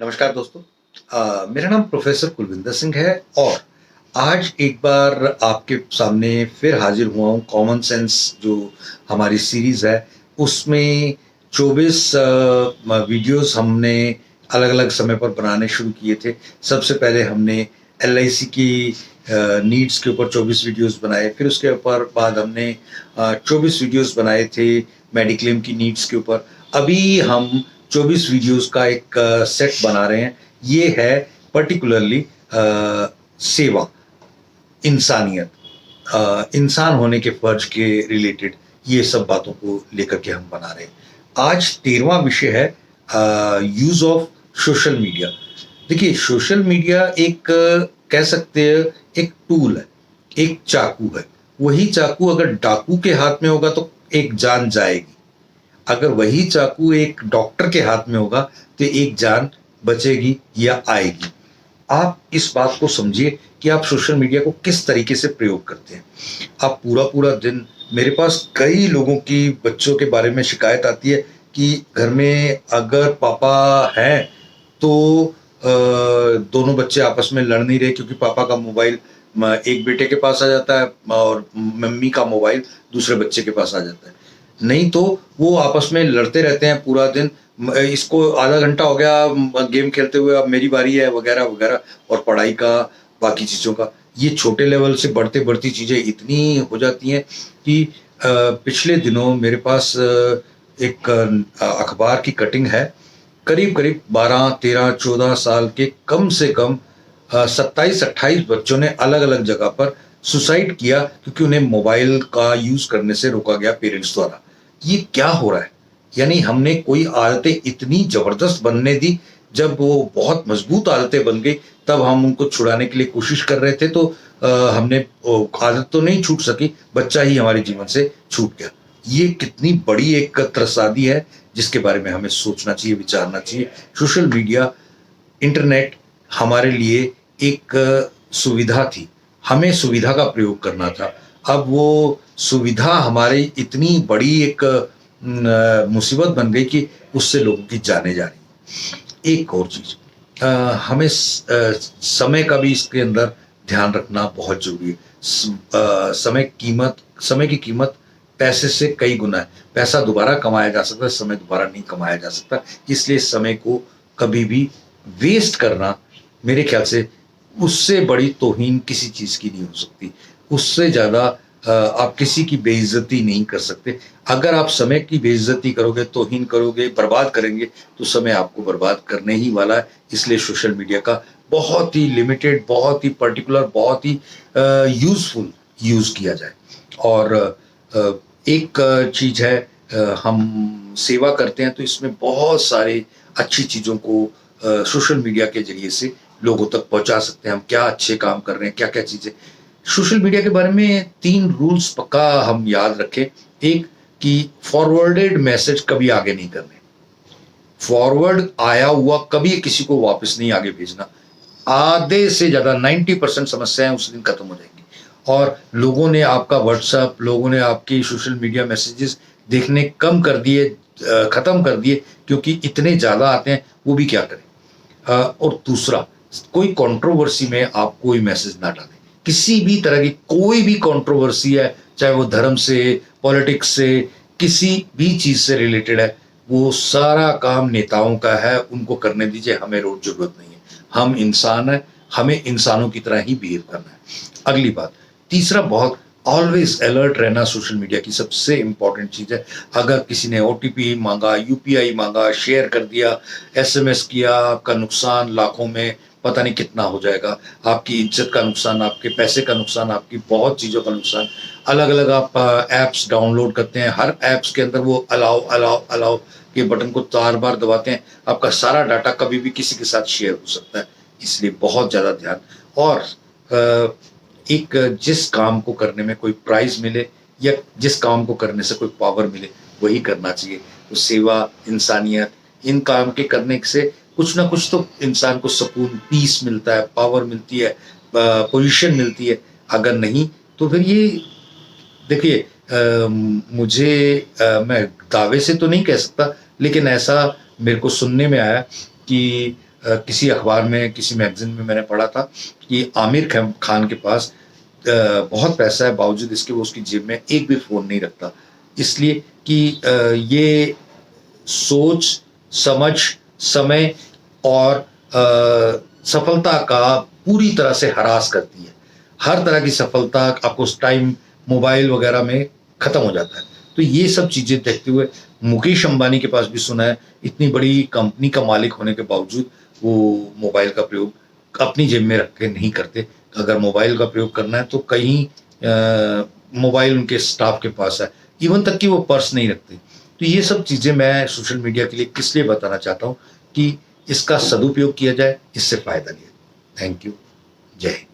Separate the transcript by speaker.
Speaker 1: नमस्कार दोस्तों। मेरा नाम प्रोफेसर कुलविंदर सिंह है और आज एक बार आपके सामने फिर हाजिर हुआ हूँ। कॉमन सेंस जो हमारी सीरीज है उसमें 24 वीडियोस हमने अलग अलग समय पर बनाने शुरू किए थे। सबसे पहले हमने LIC की नीड्स के ऊपर 24 वीडियोस बनाए, फिर उसके ऊपर बाद हमने 24 वीडियोस बनाए थे मेडिक्लेम की नीड्स के ऊपर। अभी हम 24 वीडियोस का एक सेट बना रहे हैं। ये है पर्टिकुलरली सेवा, इंसानियत, इंसान होने के फर्ज के रिलेटेड ये सब बातों को लेकर के हम बना रहे हैं। आज 13वां विषय है यूज ऑफ सोशल मीडिया। देखिए, सोशल मीडिया एक कह सकते हैं एक टूल है, एक चाकू है। वही चाकू अगर डाकू के हाथ में होगा तो एक जान जाएगी, अगर वही चाकू एक डॉक्टर के हाथ में होगा तो एक जान बचेगी या आएगी। आप इस बात को समझिए कि आप सोशल मीडिया को किस तरीके से प्रयोग करते हैं। आप पूरा पूरा दिन, मेरे पास कई लोगों की बच्चों के बारे में शिकायत आती है कि घर में अगर पापा हैं तो दोनों बच्चे आपस में लड़ नहीं रहे, क्योंकि पापा का मोबाइल एक बेटे के पास आ जाता है और मम्मी का मोबाइल दूसरे बच्चे के पास आ जाता है। नहीं तो वो आपस में लड़ते रहते हैं पूरा दिन। इसको आधा घंटा हो गया गेम खेलते हुए, अब मेरी बारी है, वगैरह वगैरह। और पढ़ाई का, बाकी चीज़ों का, ये छोटे लेवल से बढ़ते बढ़ती चीज़ें इतनी हो जाती हैं कि पिछले दिनों मेरे पास एक अखबार की कटिंग है। करीब करीब 12, 13, 14 साल के कम से कम 27-28 बच्चों ने अलग अलग जगह पर सुसाइड किया, क्योंकि उन्हें मोबाइल का यूज करने से रोका गया पेरेंट्स द्वारा। ये क्या हो रहा है? यानी हमने कोई आदतें इतनी जबरदस्त बनने दी, जब वो बहुत मजबूत आदतें बन गई तब हम उनको छुड़ाने के लिए कोशिश कर रहे थे, तो हमने आदत तो नहीं छूट सकी, बच्चा ही हमारे जीवन से छूट गया। ये कितनी बड़ी एक त्रसादी है जिसके बारे में हमें सोचना चाहिए, विचारना चाहिए। सोशल मीडिया, इंटरनेट हमारे लिए एक सुविधा थी, हमें सुविधा का प्रयोग करना था। अब वो सुविधा हमारी इतनी बड़ी एक मुसीबत बन गई कि उससे लोगों की जाने जा रही। एक और चीज, हमें समय का भी इसके अंदर ध्यान रखना बहुत जरूरी है। समय की कीमत पैसे से कई गुना है। पैसा दोबारा कमाया जा सकता है, समय दोबारा नहीं कमाया जा सकता। इसलिए समय को कभी भी वेस्ट करना, मेरे ख्याल से उससे बड़ी तौहीन किसी चीज की नहीं हो सकती। उससे ज्यादा आप किसी की बेइज्जती नहीं कर सकते। अगर आप समय की बेइज्जती करोगे, तौहीन करोगे, बर्बाद करेंगे, तो समय आपको बर्बाद करने ही वाला है। इसलिए सोशल मीडिया का बहुत ही लिमिटेड, बहुत ही पर्टिकुलर, बहुत ही यूजफुल यूज किया जाए। और एक चीज है, हम सेवा करते हैं तो इसमें बहुत सारे अच्छी चीजों को सोशल मीडिया के जरिए से लोगों तक पहुंचा सकते हैं। हम क्या अच्छे काम कर रहे हैं, क्या क्या चीजें। सोशल मीडिया के बारे में 3 रूल्स पक्का हम याद रखें। एक, कि फॉरवर्डेड मैसेज कभी आगे नहीं करने। फॉरवर्ड आया हुआ कभी किसी को वापस नहीं आगे भेजना। आधे से ज्यादा 90% समस्याएं उस दिन खत्म हो जाएंगी। और लोगों ने आपका व्हाट्सएप, लोगों ने आपकी सोशल मीडिया मैसेजेस देखने कम कर दिए, खत्म कर दिए, क्योंकि इतने ज्यादा आते हैं, वो भी क्या करें। और दूसरा, कोई कंट्रोवर्सी में आप कोई मैसेज ना डालें। किसी भी तरह की कोई भी कंट्रोवर्सी है, चाहे वो धर्म से, पॉलिटिक्स से, किसी भी चीज से रिलेटेड है, वो सारा काम नेताओं का है, उनको करने दीजिए। हमें रोज जरूरत नहीं है। हम इंसान हैं, हमें इंसानों की तरह ही बिहेव करना है। अगली बात, तीसरा, बहुत ऑलवेज अलर्ट रहना सोशल मीडिया की सबसे इंपॉर्टेंट चीज है। अगर किसी ने OTP मांगा, UPI मांगा, शेयर कर दिया, SMS किया, आपका नुकसान लाखों में पता नहीं कितना हो जाएगा। आपकी इज्जत का नुकसान, आपके पैसे का नुकसान, आपकी बहुत चीजों का नुकसान। अलग अलग आप एप्स डाउनलोड करते हैं, हर एप्स के अंदर वो अलाउ अलाउ अलाउ के बटन को 4 बार दबाते हैं, आपका सारा डाटा कभी भी किसी के साथ शेयर हो सकता है। इसलिए बहुत ज्यादा ध्यान। और एक, जिस काम को करने में कोई प्राइज मिले या जिस काम को करने से कोई पावर मिले, वही करना चाहिए। तो सेवा, इंसानियत, इन काम के करने से कुछ ना कुछ तो इंसान को सुकून, पीस मिलता है, पावर मिलती है, पोजीशन मिलती है। अगर नहीं तो फिर ये देखिए, मुझे मैं दावे से तो नहीं कह सकता, लेकिन ऐसा मेरे को सुनने में आया कि किसी अखबार में, किसी मैगजीन में मैंने पढ़ा था कि आमिर खान के पास बहुत पैसा है, बावजूद इसके वो उसकी जेब में एक भी फ़ोन नहीं रखता। इसलिए कि ये सोच, समझ, समय और सफलता का पूरी तरह से हरास करती है। हर तरह की सफलता आपको उस टाइम मोबाइल वगैरह में ख़त्म हो जाता है। तो ये सब चीज़ें देखते हुए मुकेश अंबानी के पास भी सुना है, इतनी बड़ी कंपनी का मालिक होने के बावजूद वो मोबाइल का प्रयोग अपनी जेब में रख के नहीं करते। अगर मोबाइल का प्रयोग करना है तो कहीं मोबाइल उनके स्टाफ के पास है, इवन तक कि वो पर्स नहीं रखते। तो ये सब चीज़ें मैं सोशल मीडिया के लिए किस लिए बताना चाहता हूँ कि इसका सदुपयोग किया जाए, इससे फ़ायदा लिया। Thank you. जय हिंद।